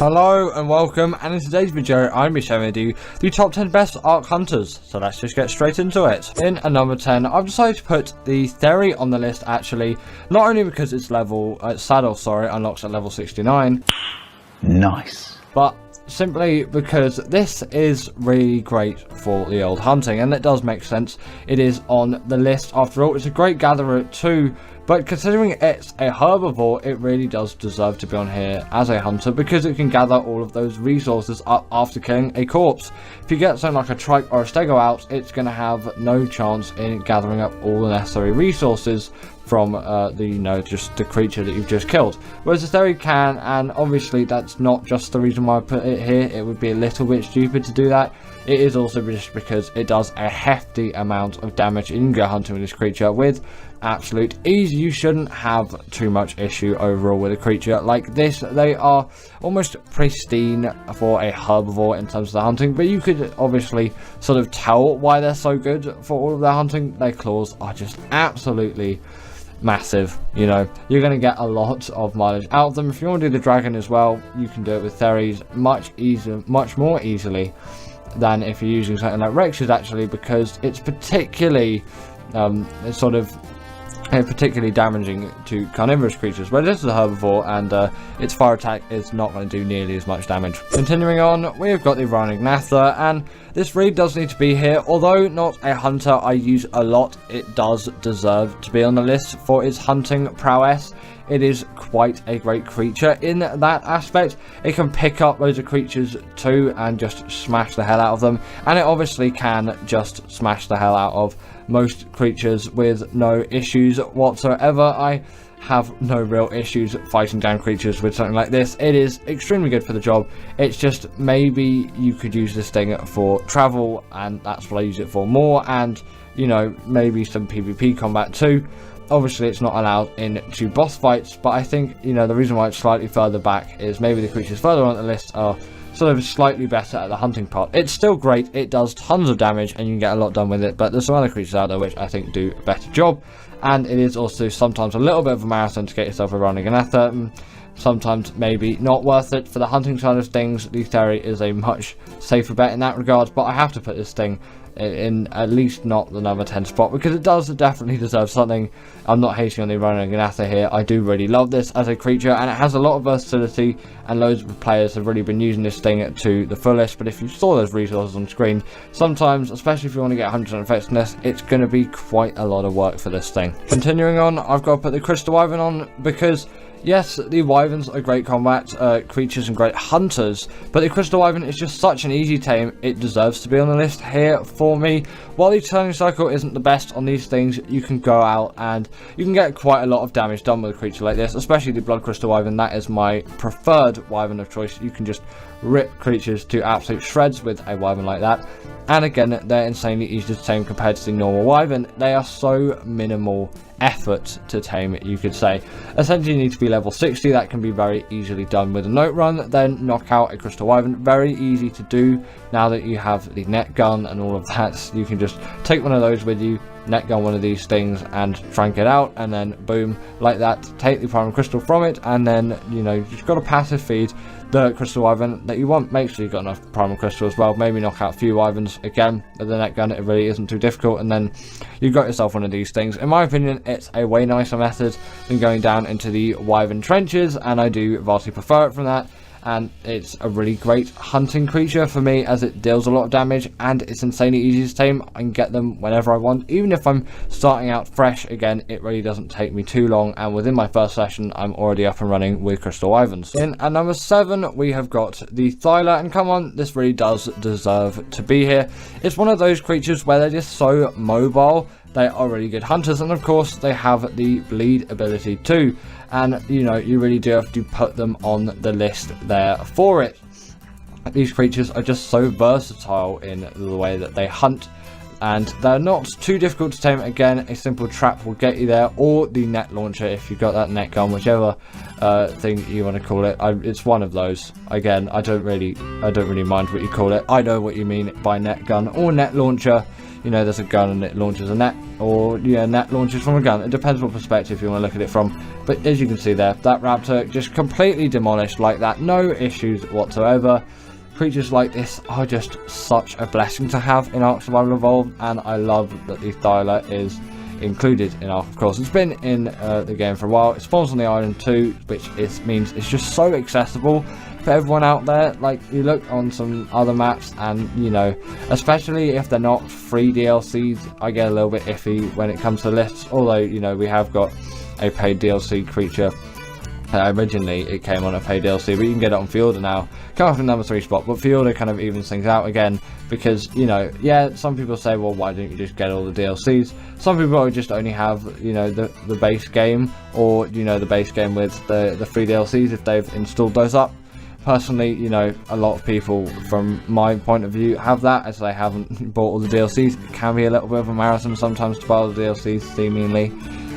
Hello and welcome, and in today's video I'm going to be showing you the top 10 best Arc Hunters, so let's just get straight into it. In at number 10, I've decided to put the Theory on the list actually, not only because its saddle unlocks at level 69. Nice. But simply because this is really great for the old hunting, and it does make sense. It is on the list after all. It's a great gatherer too, but considering it's a herbivore, it really does deserve to be on here as a hunter because it can gather all of those resources up after killing a corpse. If you get something like a trike or a stego out, it's going to have no chance in gathering up all the necessary resources from just the creature that you've just killed, whereas the Theory can, and obviously that's not just the reason why I put it here. It would be a little bit stupid to do that. It is also just because it does a hefty amount of damage. You can go hunting with this creature with absolute ease. You shouldn't have too much issue overall with a creature like this. They are almost pristine for a herbivore in terms of the hunting, but you could obviously sort of tell why they're so good for all of their hunting. Their claws are just absolutely massive. You know, you're going to get a lot of mileage out of them. If you want to do the dragon as well, you can do it with Theories much more easily than if you're using something like Rex's, actually, because it's particularly particularly damaging to carnivorous creatures, where this is a herbivore and its fire attack is not going to do nearly as much damage. Continuing on, we have got the Ignatha, and this really does need to be here. Although not a hunter I use a lot, it does deserve to be on the list for its hunting prowess. It is quite a great creature in that aspect. It can pick up loads of creatures too and just smash the hell out of them, and it obviously can just smash the hell out of most creatures with no issues whatsoever. I have no real issues fighting down creatures with something like this. It is extremely good for the job. It's just maybe you could use this thing for travel, and that's what I use it for more, and you know, maybe some PvP combat too. Obviously it's not allowed into boss fights, but I think, you know, the reason why it's slightly further back is maybe the creatures further on the list are sort of slightly better at the hunting part. It's still great, it does tons of damage and you can get a lot done with it, but there's some other creatures out there which I think do a better job, and it is also sometimes a little bit of a marathon to get yourself a Ignatha. Sometimes maybe not worth it for the hunting side of things. The Theory is a much safer bet in that regard, but I have to put this thing in at least not the number 10 spot because it does definitely deserve something. I'm not hating on the Ignatha here. I do really love this as a creature, and it has a lot of versatility, and loads of players have really been using this thing to the fullest. But if you saw those resources on screen, sometimes, especially if you want to get 100% effectiveness, it's going to be quite a lot of work for this thing. Continuing on, I've got to put the Crystal Wyvern on because yes, the Wyverns are great combat creatures and great hunters, but the Crystal Wyvern is just such an easy tame. It deserves to be on the list here for me. While the turning cycle isn't the best on these things, you can go out and you can get quite a lot of damage done with a creature like this, especially the Blood Crystal Wyvern. That is my preferred Wyvern of choice. You can just rip creatures to absolute shreds with a Wyvern like that. And again, they're insanely easy to tame compared to the normal Wyvern. They are so minimal effort to tame, you could say. Essentially, you need to be level 60. That can be very easily done with a note run, then knock out a Crystal Wyvern. Very easy to do now that you have the net gun and all of that. You can just take one of those with you, net gun one of these things and frank it out, and then boom, like that, take the Primal Crystal from it, and then, you know, you've got to passive feed the Crystal Wyvern that you want. Make sure you've got enough Primal Crystal as well. Maybe knock out a few Wyverns. Again, with the net gun, it really isn't too difficult, and then you've got yourself one of these things. In my opinion, it's a way nicer method than going down into the Wyvern trenches, and I do vastly prefer it from that. And it's a really great hunting creature for me, as it deals a lot of damage and it's insanely easy to tame. I can get them whenever I want, even if I'm starting out fresh. Again, it really doesn't take me too long, and within my first session I'm already up and running with Crystal Wyverns. In at number 7 we have got the Thyla, and come on, this really does deserve to be here. It's one of those creatures where they're just so mobile. They are really good hunters, and of course they have the bleed ability too, and you know, you really do have to put them on the list there for it. These creatures are just so versatile in the way that they hunt, and they're not too difficult to tame. Again, a simple trap will get you there, or the net launcher if you've got that net gun, whichever thing you want to call it. It's one of those. Again, I don't really mind what you call it. I know what you mean by net gun or net launcher. you know, there's a gun and it launches a net, or yeah, net launches from a gun. It depends what perspective you want to look at it from. But as you can see there, that raptor just completely demolished like that, no issues whatsoever. Creatures like this are just such a blessing to have in Ark Survival Evolved, and I love that the Thyla is included in Ark. Of course, it's been in the game for a while. It spawns on the island too, which means it's just so accessible for everyone out there. Like, you look on some other maps and, you know, especially if they're not free DLCs, I get a little bit iffy when it comes to lists, although, you know, we have got a paid DLC creature. Originally it came on a paid DLC, but you can get it on Fielder now. Come off the number 3 spot, but Fielder kind of evens things out again, because, you know, yeah, some people say, well, why don't you just get all the DLCs? Some people just only have, you know, the base game, or, you know, the base game with the free DLCs if they've installed those up. Personally, you know, a lot of people from my point of view have that, as they haven't bought all the DLCs. It can be a little bit of a marathon sometimes to buy all the DLCs, seemingly.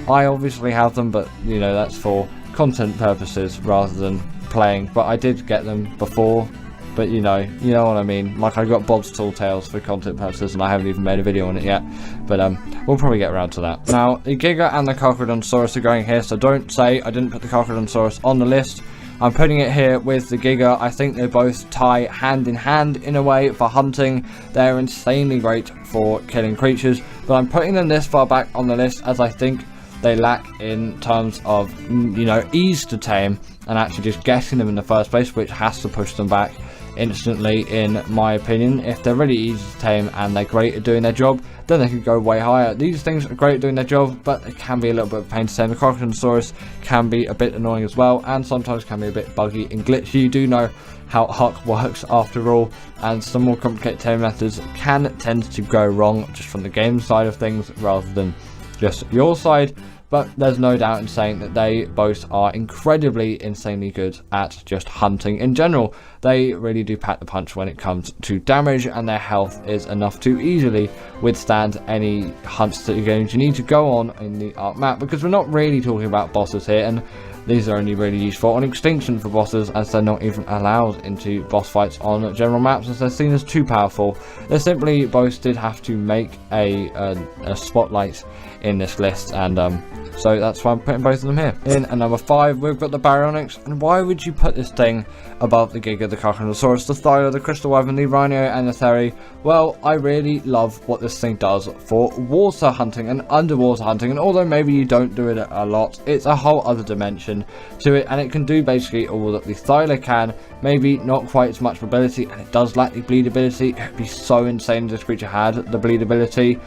I obviously have them, but, you know, that's for content purposes rather than playing. But I did get them before, but you know what I mean. Like, I got Bob's Tall Tales for content purposes, and I haven't even made a video on it yet, but we'll probably get around to that. Now, the Giga and the Carcharodonsaurus are going here, so don't say I didn't put the Carcharodonsaurus on the list. I'm putting it here with the Giga. I think they both tie hand in hand in a way for hunting. They're insanely great for killing creatures, but I'm putting them this far back on the list as I think they lack in terms of, you know, ease to tame and actually just getting them in the first place, which has to push them back instantly, in my opinion. If they're really easy to tame and they're great at doing their job, then they can go way higher. These things are great at doing their job, but it can be a little bit of a pain to tame. The Carcharodonsaurus can be a bit annoying as well, and sometimes can be a bit buggy and glitchy. You do know how Ark works after all, and some more complicated tame methods can tend to go wrong just from the game side of things rather than just your side. But there's no doubt in saying that they both are incredibly, insanely good at just hunting in general. They really do pack the punch when it comes to damage, and their health is enough to easily withstand any hunts that you're going to need to go on in the Ark map, because we're not really talking about bosses here, and these are only really useful on extinction for bosses, as they're not even allowed into boss fights on general maps, as they're seen as too powerful. They simply both did have to make a spotlight in this list, and so that's why I'm putting both of them here. In at number 5, we've got the Baryonyx. And why would you put this thing above the Giga, the Carcharodonsaurus, the Thyla, the Crystal Wyvern, the Rhino, and the Theri? Well, I really love what this thing does for water hunting and underwater hunting. And although maybe you don't do it a lot, it's a whole other dimension to it, and it can do basically all that the Thyla can. Maybe not quite as much mobility, and it does lack the bleed ability. It would be so insane if this creature had the bleed ability.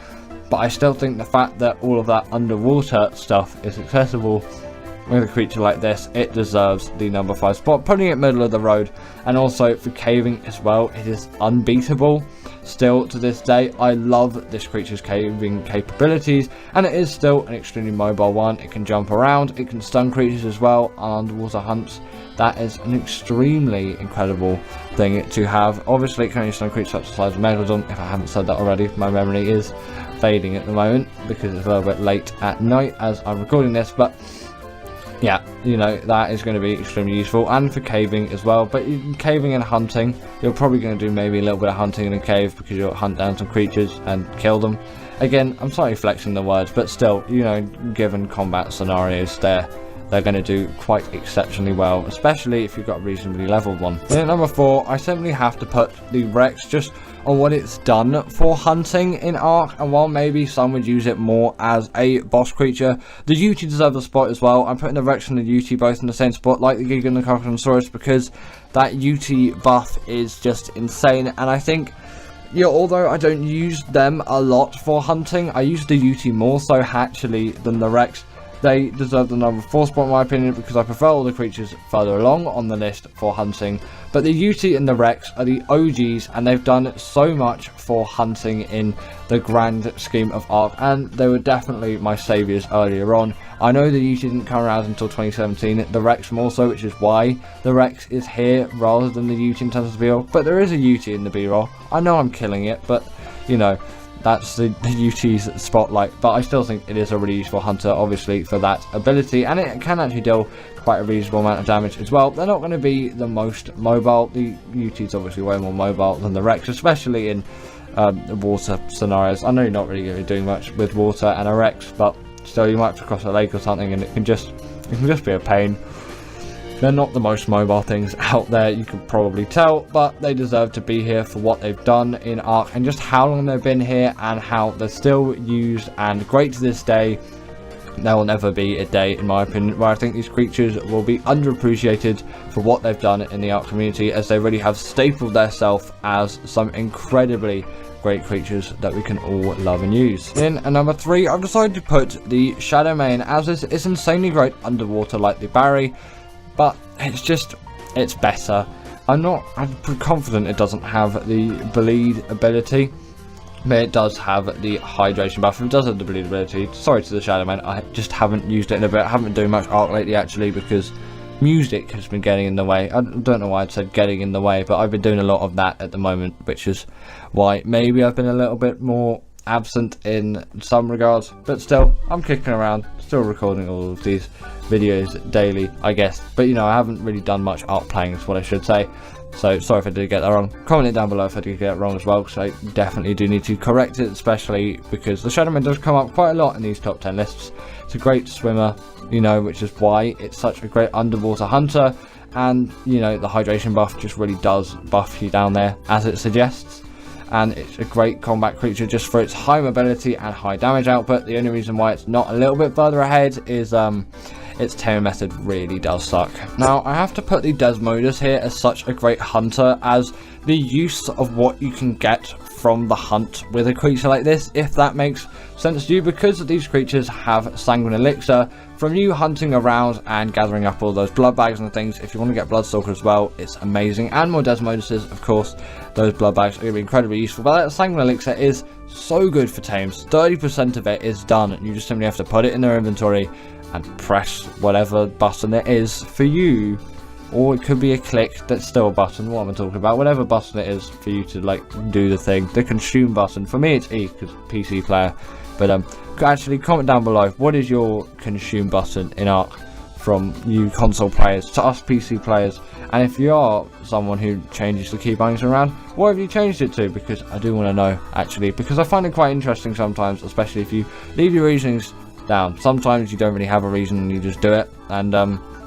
But I still think the fact that all of that underwater stuff is accessible with a creature like this, it deserves the number 5 spot, putting it middle of the road. And also for caving as well, it is unbeatable. Still to this day, I love this creature's caving capabilities, and it is still an extremely mobile one. It can jump around, it can stun creatures as well on underwater hunts. That is an extremely incredible thing to have. Obviously, it can only stun creatures such as the size of Megalodon. If I haven't said that already, my memory is fading at the moment because it's a little bit late at night as I'm recording this, but yeah, you know, that is going to be extremely useful, and for caving as well. But caving and hunting, you're probably going to do maybe a little bit of hunting in a cave, because you'll hunt down some creatures and kill them. Again, I'm slightly flexing the words, but still, you know, given combat scenarios, they're going to do quite exceptionally well, especially if you've got a reasonably leveled one. And at number 4, I simply have to put the Rex just on what it's done for hunting in Ark, and while maybe some would use it more as a boss creature, the Yuti deserve the spot as well. I'm putting the Rex and the Yuti both in the same spot, like the Giga and the Carcharodonsaurus, because that Yuti buff is just insane. And I think, yeah, although I don't use them a lot for hunting, I use the Yuti more so actually than the Rex. They deserve the number 4 spot in my opinion, because I prefer all the creatures further along on the list for hunting. But the Yuti and the Rex are the OGs, and they've done so much for hunting in the grand scheme of Ark, and they were definitely my saviours earlier on. I know the Yuti didn't come around until 2017, the Rex more so, which is why the Rex is here rather than the Yuti in terms of B-roll. But there is a Yuti in the B-roll. I know I'm killing it, but, you know, that's the UT's spotlight. But I still think it is a really useful hunter, obviously, for that ability, and it can actually deal quite a reasonable amount of damage as well. They're not going to be the most mobile. The UT's obviously way more mobile than the Rex, especially in water scenarios. I know you're not really going to be doing much with water and a Rex, but still, you might have to cross a lake or something, and it can just be a pain. They're not the most mobile things out there, you can probably tell, but they deserve to be here for what they've done in Ark and just how long they've been here and how they're still used and great to this day. There will never be a day, in my opinion, where I think these creatures will be underappreciated for what they've done in the Ark community, as they really have stapled themselves as some incredibly great creatures that we can all love and use. In at number 3, I've decided to put the Shadow Mane, as this is insanely great underwater like the Barry, but it's better. I'm confident it doesn't have the bleed ability, but it does have the hydration buff. It does have the bleed ability. Sorry to the Shadow Man, I just haven't used it in a bit. I haven't been doing much Ark lately actually, because music has been getting in the way. I don't know why I said getting in the way, but I've been doing a lot of that at the moment, which is why maybe I've been a little bit more absent in some regards, but still, I'm kicking around, still recording all of these videos daily, I guess. But you know, I haven't really done much Ark playing, is what I should say. So sorry if I did get that wrong. Comment it down below if I did get it wrong as well, because I definitely do need to correct it, especially because the Shadowman does come up quite a lot in these top 10 lists. It's a great swimmer, you know, which is why it's such a great underwater hunter, and you know, the hydration buff just really does buff you down there, as it suggests. And it's a great combat creature just for its high mobility and high damage output. The only reason why it's not a little bit further ahead is its taming method really does suck. Now, I have to put the Desmodus here as such a great hunter, as the use of what you can get from the hunt with a creature like this, if that makes sense to you, because these creatures have Sanguine Elixir. From you hunting around and gathering up all those blood bags and things, if you want to get Bloodstalker as well, it's amazing. And more Desmoduses, of course, those blood bags are going to be incredibly useful. But that Sanguine Elixir is so good for tames. 30% of it is done, and you just simply have to put it in their inventory and press whatever button it is for you. Or it could be a click, that's still a button, what am I talking about? Whatever button it is for you to like do the thing. The consume button, for me it's E, because PC player. But actually comment down below, what is your consume button in Ark from you console players to us PC players? And if you are someone who changes the key bindings around, what have you changed it to? Because I do want to know, actually, because I find it quite interesting sometimes, especially if you leave your reasonings down. Sometimes you don't really have a reason and you just do it, and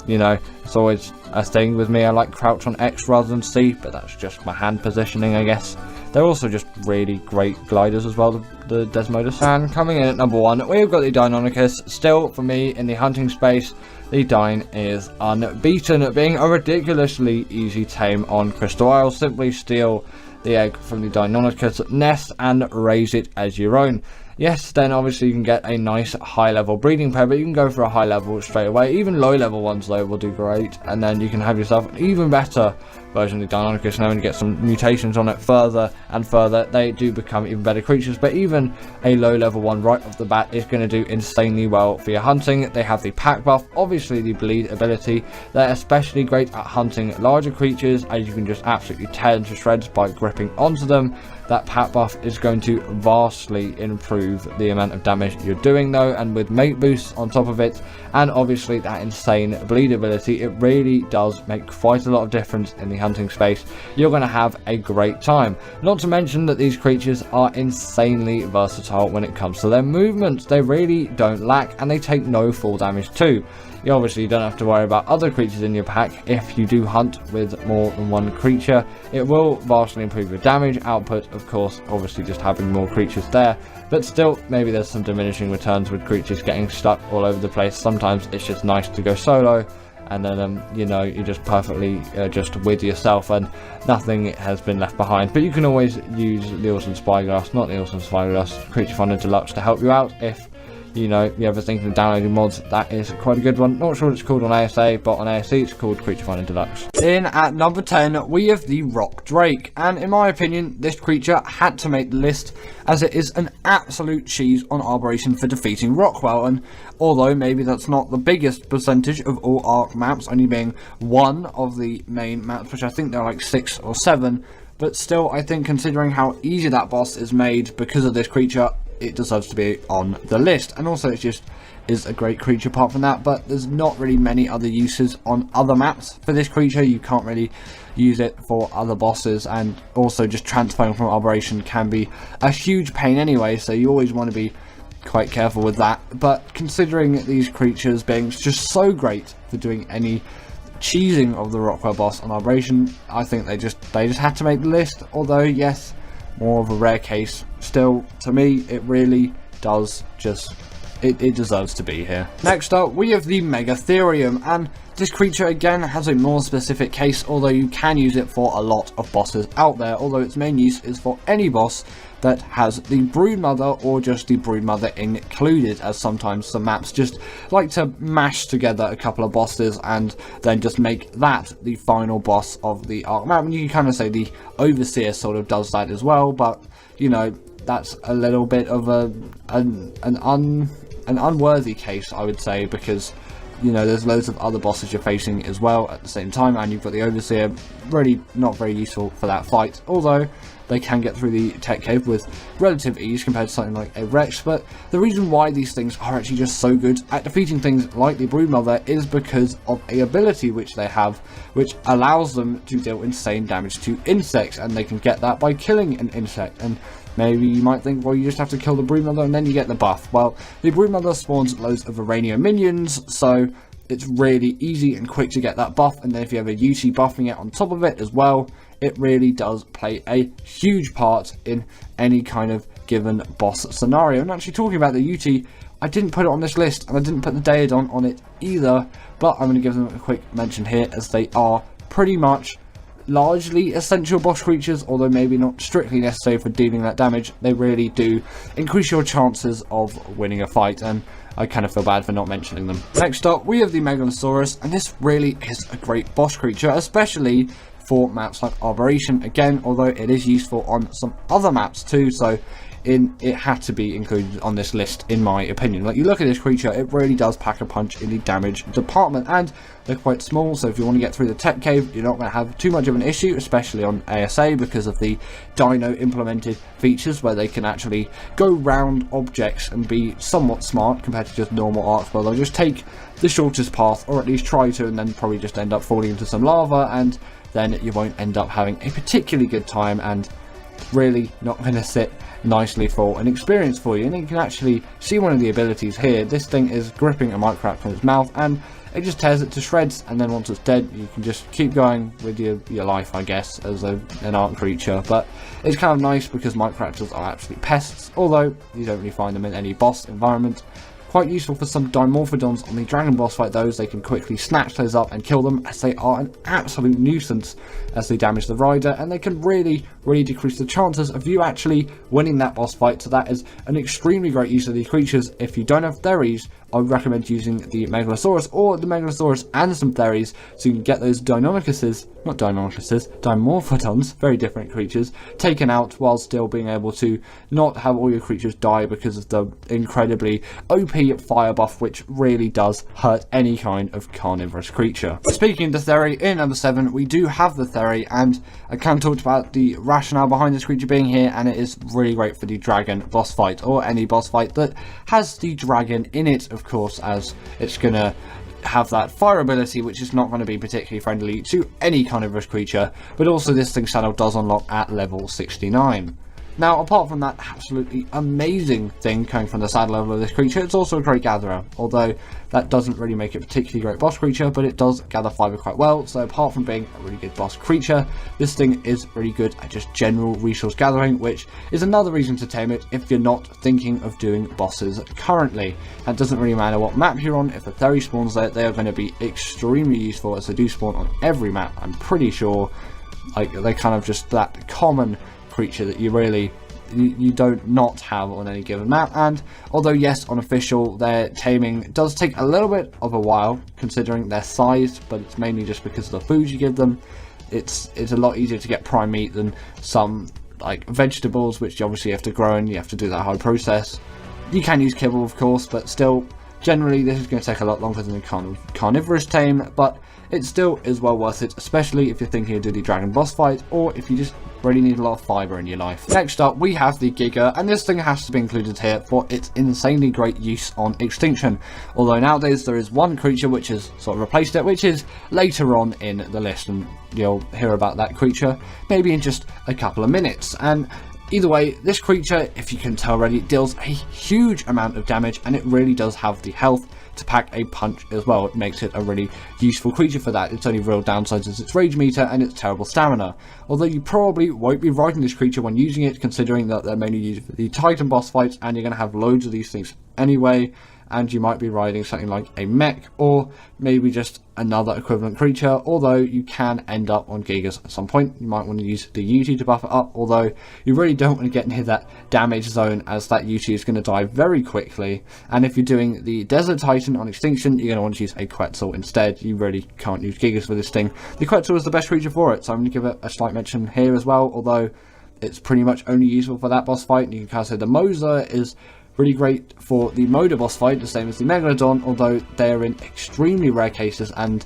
you know, it's always a thing with me. I like crouch on X rather than C, but that's just my hand positioning, I guess. They're also just really great gliders as well, the Desmodus. And coming in at number 1, we've got the Deinonychus. Still, for me, in the hunting space, the Dine is unbeaten, being a ridiculously easy tame on Crystal Isle. Simply steal the egg from the Deinonychus nest and raise it as your own. Yes, then obviously you can get a nice high level breeding pair, but you can go for a high level straight away. Even low level ones though will do great, and then you can have yourself an even better version of the Deinonychus. Now when you get some mutations on it further and further, they do become even better creatures. But even a low level one right off the bat is going to do insanely well for your hunting. They have the pack buff, obviously the bleed ability. They're especially great at hunting larger creatures, as you can just absolutely tear them to shreds by gripping onto them. That pack buff is going to vastly improve the amount of damage you're doing though, and with mate boosts on top of it, and obviously that insane bleed ability, it really does make quite a lot of difference in the hunting space. You're going to have a great time. Not to mention that these creatures are insanely versatile when it comes to their movements. They really don't lack, and they take no fall damage too. You obviously don't have to worry about other creatures in your pack. If you do hunt with more than one creature, it will vastly improve your damage output, of course, obviously just having more creatures there. But still, maybe there's some diminishing returns with creatures getting stuck all over the place. Sometimes it's just nice to go solo, and then you know, you're just perfectly just with yourself and nothing has been left behind. But you can always use the Awesome Spyglass, not the Awesome Spyglass, Creature Finder Deluxe to help you out if you know, you ever thinking of downloading mods. That is quite a good one. Not sure what it's called on ASA, but on ASE it's called Creature Finder Deluxe. In at number 10, we have the Rock Drake, and in my opinion, this creature had to make the list, as it is an absolute cheese on Arboration for defeating Rockwell. And although maybe that's not the biggest percentage of all Ark maps, only being one of the main maps, which I think there are like 6 or 7, but still, I think considering how easy that boss is made because of this creature, it deserves to be on the list. And also, it just is a great creature apart from that, but there's not really many other uses on other maps for this creature. You can't really use it for other bosses, and also just transferring from Operation can be a huge pain anyway, so you always want to be quite careful with that. But considering these creatures being just so great for doing any cheesing of the Rockwell boss on Operation, I think they just had to make the list. Although yes, more of a rare case, still to me it really does just it deserves to be here. Next up, we have the Megatherium, and this creature again has a more specific case, although you can use it for a lot of bosses out there, although its main use is for any boss that has the Broodmother or just the Broodmother included, as sometimes some maps just like to mash together a couple of bosses and then just make that the final boss of the arc map. And you can kind of say the Overseer sort of does that as well, but you know, that's a little bit of an unworthy case, I would say, because you know, there's loads of other bosses you're facing as well at the same time, and you've got the Overseer, really not very useful for that fight, although they can get through the tech cave with relative ease compared to something like a Rex. But the reason why these things are actually just so good at defeating things like the Broodmother is because of a ability which they have, which allows them to deal insane damage to insects, and they can get that by killing an insect. And maybe you might think, well, you just have to kill the Broodmother and then you get the buff. Well, the Broodmother spawns loads of Uranium minions, so it's really easy and quick to get that buff. And then if you have a UT buffing it on top of it as well, it really does play a huge part in any kind of given boss scenario. And actually, talking about the UT, I didn't put it on this list, and I didn't put the Daedon on it either, but I'm going to give them a quick mention here, as they are pretty much largely essential boss creatures, although maybe not strictly necessary for dealing that damage. They really do increase your chances of winning a fight, and I kind of feel bad for not mentioning them. Next up, we have the Megalosaurus, and this really is a great boss creature, especially for maps like Operation, again, although it is useful on some other maps too, so it had to be included on this list in my opinion. Like, you look at this creature, it really does pack a punch in the damage department, and they're quite small, so if you want to get through the tech cave, you're not going to have too much of an issue, especially on ASA, because of the Dino implemented features where they can actually go round objects and be somewhat smart compared to just normal arcs, where they'll just take the shortest path, or at least try to, and then probably just end up falling into some lava, and then you won't end up having a particularly good time, and really not going to sit nicely for an experience for you. And you can actually see one of the abilities here. This thing is gripping a Microraptor from its mouth, and it just tears it to shreds, and then once it's dead, you can just keep going with your life, I guess, as an arc creature. But it's kind of nice because Microraptors are absolute pests, although you don't really find them in any boss environment. Quite useful for some Dimorphodons on the Dragon boss fight. Those, they can quickly snatch those up and kill them, as they are an absolute nuisance as they damage the rider, and they can really decrease the chances of you actually winning that boss fight. So that is an extremely great use of these creatures. If you don't have Theres, I would recommend using the Megalosaurus or the Megalosaurus and some Theres, so you can get those Dimorphodons, very different creatures, taken out while still being able to not have all your creatures die because of the incredibly OP fire buff, which really does hurt any kind of carnivorous creature. Speaking of the Theri, in number 7, we do have the Theri, and I kind of talked about the rationale behind this creature being here, and it is really great for the dragon boss fight, or any boss fight that has the dragon in it, of course, as it's gonna have that fire ability, which is not going to be particularly friendly to any carnivorous creature, but also this thing's saddle does unlock at level 69. Now, apart from that absolutely amazing thing coming from the saddle level of this creature, it's also a great gatherer, although that doesn't really make it a particularly great boss creature, but it does gather fiber quite well. So apart from being a really good boss creature, this thing is really good at just general resource gathering, which is another reason to tame it if you're not thinking of doing bosses currently. That doesn't really matter what map you're on. If the Theri spawns there, they are going to be extremely useful, as they do spawn on every map, I'm pretty sure. Like, they're kind of just that common creature that you don't not have on any given map. And although yes, on official, their taming does take a little bit of a while considering their size, but it's mainly just because of the food you give them. It's a lot easier to get prime meat than some like vegetables, which you obviously have to grow and you have to do that whole process. You can use kibble, of course, but still Generally, this is going to take a lot longer than the carnivorous tame, but it still is well worth it, especially if you're thinking of doing the dragon boss fight, or if you just really need a lot of fibre in your life. Next up, we have the Giga, and this thing has to be included here for its insanely great use on Extinction. Although nowadays there is one creature which has sort of replaced it, which is later on in the list, and you'll hear about that creature maybe in just a couple of minutes. And either way, this creature, if you can tell already, deals a huge amount of damage, and it really does have the health to pack a punch as well. It makes it a really useful creature for that. Its only real downsides is its rage meter and its terrible stamina. Although you probably won't be riding this creature when using it, considering that they're mainly used for the Titan boss fights, and you're going to have loads of these things anyway, and you might be riding something like a mech, or maybe just another equivalent creature, although you can end up on Gigas at some point. You might want to use the Yuti to buff it up, although you really don't want to get near that damage zone, as that Yuti is going to die very quickly. And if you're doing the Desert Titan on Extinction, you're going to want to use a Quetzal instead. You really can't use Gigas for this thing. The Quetzal is the best creature for it, so I'm going to give it a slight mention here as well, although it's pretty much only useful for that boss fight. And you can kind of say the Moser is really great for the Moda boss fight, the same as the Megalodon, although they are in extremely rare cases, and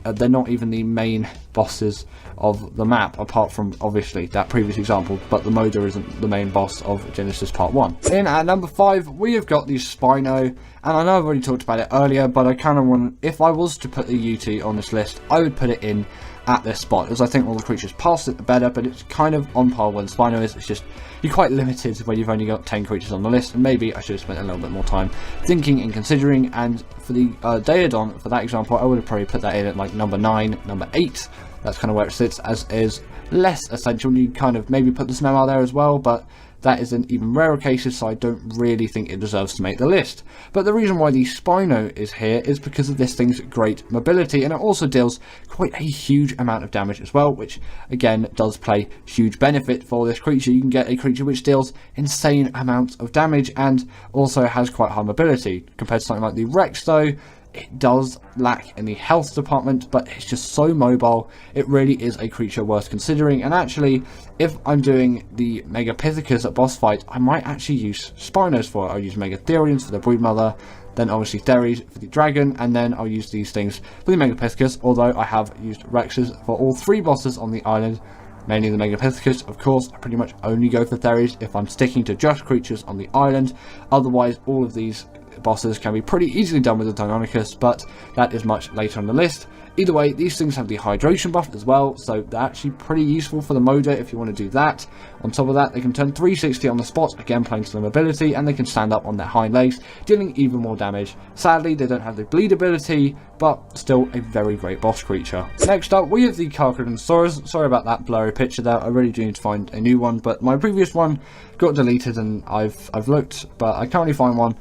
they're not even the main bosses of the map, apart from obviously that previous example, but the Moda isn't the main boss of Genesis Part 1. In at number 5, we have got the Spino, and I know I've already talked about it earlier, but I kind of want, if I was to put the UT on this list, I would put it in at this spot, as I think all the creatures past it the better, but it's kind of on par with Spino is. It's just, you're quite limited when you've only got 10 creatures on the list, and maybe I should have spent a little bit more time thinking and considering. And for the Daedon, for that example, I would have probably put that in at like number 9, number 8. That's kind of where it sits, as is less essential. You kind of maybe put the Snowmail there as well, but that is in even rarer cases, so I don't really think it deserves to make the list. But the reason why the Spino is here is because of this thing's great mobility, and it also deals quite a huge amount of damage as well, which again does play huge benefit for this creature. You can get a creature which deals insane amounts of damage and also has quite high mobility. Compared to something like the Rex though, it does lack in the health department, but it's just so mobile. It really is a creature worth considering. And actually, if I'm doing the Megapithecus at boss fight, I might actually use Spinos for it. I'll use Megatherians for the Broodmother, then obviously Theres for the Dragon, and then I'll use these things for the Megapithecus, although I have used Rexes for all 3 bosses on the island. Mainly the Megapithecus, of course. I pretty much only go for Theres if I'm sticking to just creatures on the island. Otherwise, all of these bosses can be pretty easily done with the Deinonychus, but that is much later on the list. Either way, these things have the hydration buff as well, so they're actually pretty useful for the Moda if you want to do that. On top of that, they can turn 360 on the spot, again playing to their mobility, and they can stand up on their hind legs, dealing even more damage. Sadly, they don't have the bleed ability, but still a very great boss creature. Next up, we have the Carcharodontosaurus. Sorry about that blurry picture there, I really do need to find a new one, but my previous one got deleted and I've looked, but I can't really find one.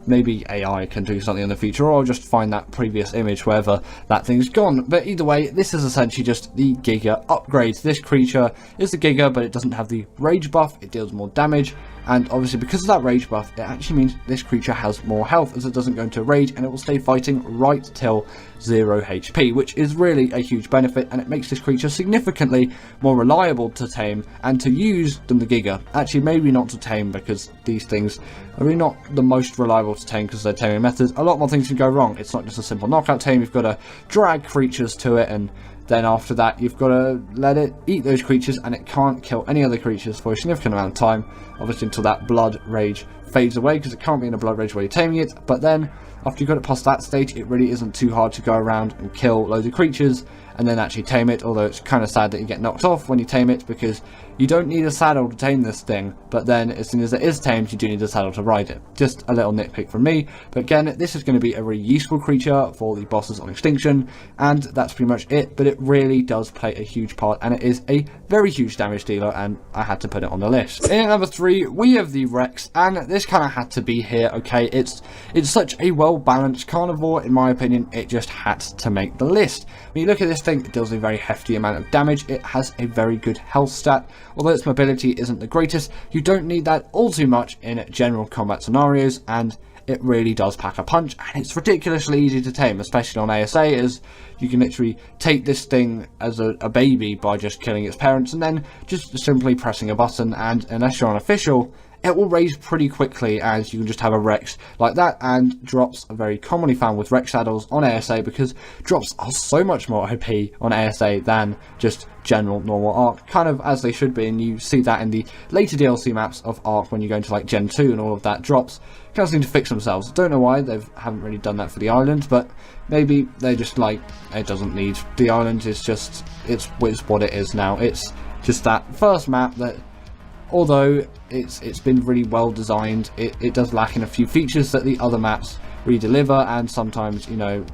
Maybe AI can do something in the future, or I'll just find that previous image wherever that thing's gone. But either way, this is essentially just the Giga upgrade. This creature is the Giga, but it doesn't have the rage buff. It deals more damage, and obviously because of that rage buff, it actually means this creature has more health, as it doesn't go into rage, and it will stay fighting right till 0 HP, which is really a huge benefit, and it makes this creature significantly more reliable to tame and to use than the Giga. Actually, maybe not to tame, because these things are really not the most reliable to tame because of their taming methods. A lot more things can go wrong. It's not just a simple knockout tame. You've got to drag creatures to it, and then after that you've got to let it eat those creatures, and it can't kill any other creatures for a significant amount of time, obviously until that blood rage fades away, because it can't be in a blood rage while you're taming it. But then after you've got it past that stage, it really isn't too hard to go around and kill loads of creatures and then actually tame it, although it's kind of sad that you get knocked off when you tame it, because you don't need a saddle to tame this thing, but then as soon as it is tamed, you do need a saddle to ride it. Just a little nitpick from me, but again, this is going to be a really useful creature for the bosses on Extinction, and that's pretty much it. But it really does play a huge part, and it is a very huge damage dealer, and I had to put it on the list. In at number 3, we have the Rex, and this kind of had to be here, okay? It's such a well-balanced carnivore, in my opinion. It just had to make the list. When you look at this thing, it deals a very hefty amount of damage. It has a very good health stat. Although its mobility isn't the greatest, you don't need that all too much in general combat scenarios, and it really does pack a punch, and it's ridiculously easy to tame, especially on ASA, as you can literally take this thing as a baby by just killing its parents and then just simply pressing a button, and unless you're on official, it will raise pretty quickly, as you can just have a Rex like that, and drops are very commonly found with Rex saddles on ASA because drops are so much more OP on ASA than just general normal Arc, kind of as they should be, and you see that in the later DLC maps of Arc when you go into like Gen 2 and all of that. Drops kind of seem to fix themselves. Don't know why they haven't really done that for the island, but maybe they're just like, it doesn't need the island, it's what it is now. It's just that first map that, although it's been really well designed, it does lack in a few features that the other maps really deliver, and sometimes, you know,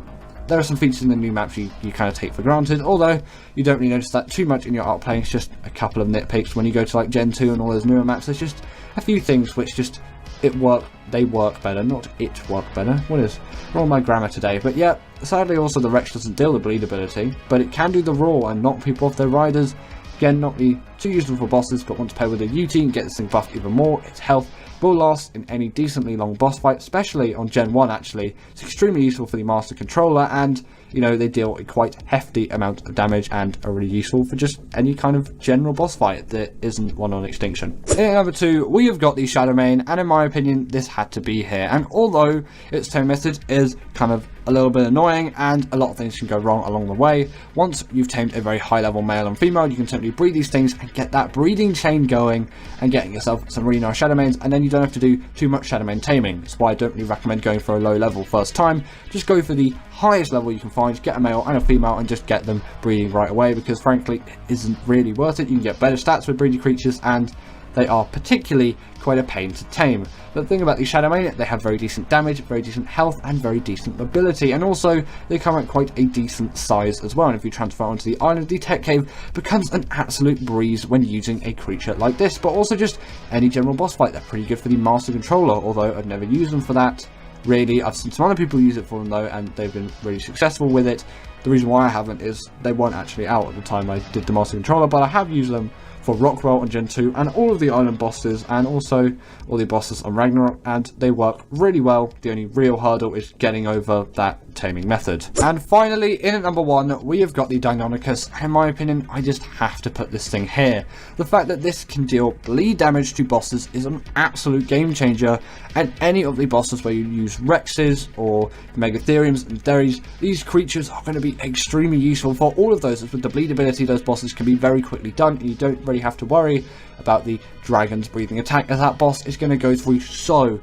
there are some features in the new maps you kind of take for granted, although you don't really notice that too much in your Arc playing. It's just a couple of nitpicks when you go to like Gen 2 and all those newer maps. There's just a few things which just, they work better, not it work better. What is wrong with my grammar today? But yeah, sadly also the Rex doesn't deal the bleed ability, but it can do the raw and knock people off their riders. Again, not be too useful for bosses, but want to pair with a UT and get this thing buffed even more. Its health will last in any decently long boss fight, especially on Gen 1 actually. It's extremely useful for the Master Controller, and, you know, they deal a quite hefty amount of damage and are really useful for just any kind of general boss fight that isn't one on extinction. In number 2, we have got the Shadow Mane, and in my opinion, this had to be here. And although its tame method is kind of a little bit annoying and a lot of things can go wrong along the way, once you've tamed a very high level male and female, you can simply breed these things and get that breeding chain going and getting yourself some really nice Shadow Manes, and then you don't have to do too much Shadow Mane taming. That's why I don't really recommend going for a low level first time. Just go for the highest level you can find, get a male and a female, and just get them breeding right away, because frankly it isn't really worth it. You can get better stats with breeding creatures, and they are particularly quite a pain to tame. But the thing about these Shadow Mane, they have very decent damage, very decent health, and very decent mobility, and also they come at quite a decent size as well. And if you transfer onto the island, the Tech Cave becomes an absolute breeze when using a creature like this. But also just any general boss fight, they're pretty good for the Master Controller, although I've never used them for that. Really, I've seen some other people use it for them though, and they've been really successful with it. The reason why I haven't is they weren't actually out at the time I did the Master Controller, but I have used them for Rockwell on Gen 2 and all of the island bosses, and also all the bosses on Ragnarok, and they work really well. The only real hurdle is getting over that taming method. And finally, in at number 1, we have got the Deinonychus. In my opinion, I just have to put this thing here. The fact that this can deal bleed damage to bosses is an absolute game changer, and any of the bosses where you use Rexes or Megatheriums and Theries, these creatures are going to be extremely useful for all of those. With the bleed ability, those bosses can be very quickly done, and you don't really have to worry about the dragon's breathing attack, as that boss is going to go through so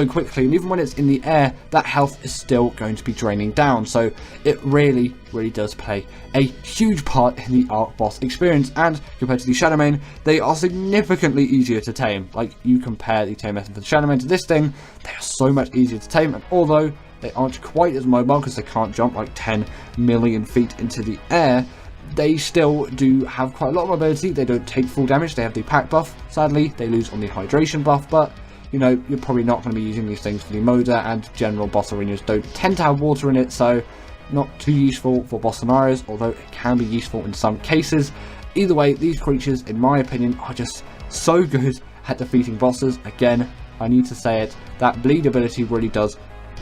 quickly, and even when it's in the air, that health is still going to be draining down. So it really does play a huge part in the Arc boss experience, and compared to the Shadow Mane, they are significantly easier to tame. Like, you compare the tame method for the Shadow Mane to this thing, they are so much easier to tame, and although they aren't quite as mobile because they can't jump like 10 million feet into the air, they still do have quite a lot of mobility. They don't take full damage, they have the pack buff. Sadly, they lose on the hydration buff, but you know, you're probably not going to be using these things for the Moda, and general boss arenas don't tend to have water in it, so not too useful for boss scenarios, although it can be useful in some cases. Either way, these creatures, in my opinion, are just so good at defeating bosses. Again, I need to say it, that bleed ability really does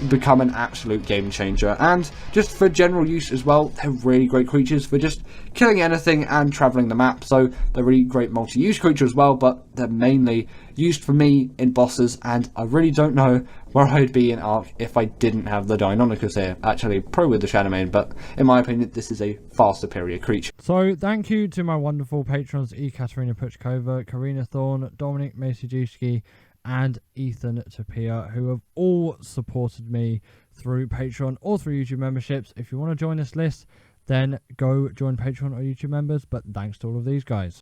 become an absolute game changer, and just for general use as well, they're really great creatures for just killing anything and traveling the map. So they're really great multi-use creatures as well, but they're mainly used for me in bosses, and I really don't know where I'd be in Arc if I didn't have the Deinonychus here. Actually, probably with the Shadow Mane, but in my opinion, this is a far superior creature. So thank you to my wonderful patrons, Katerina Puchkova, Karina Thorne, Dominic Masijewski, and Ethan Tapia, who have all supported me through Patreon or through YouTube memberships. If you want to join this list, then go join Patreon or YouTube members, but thanks to all of these guys.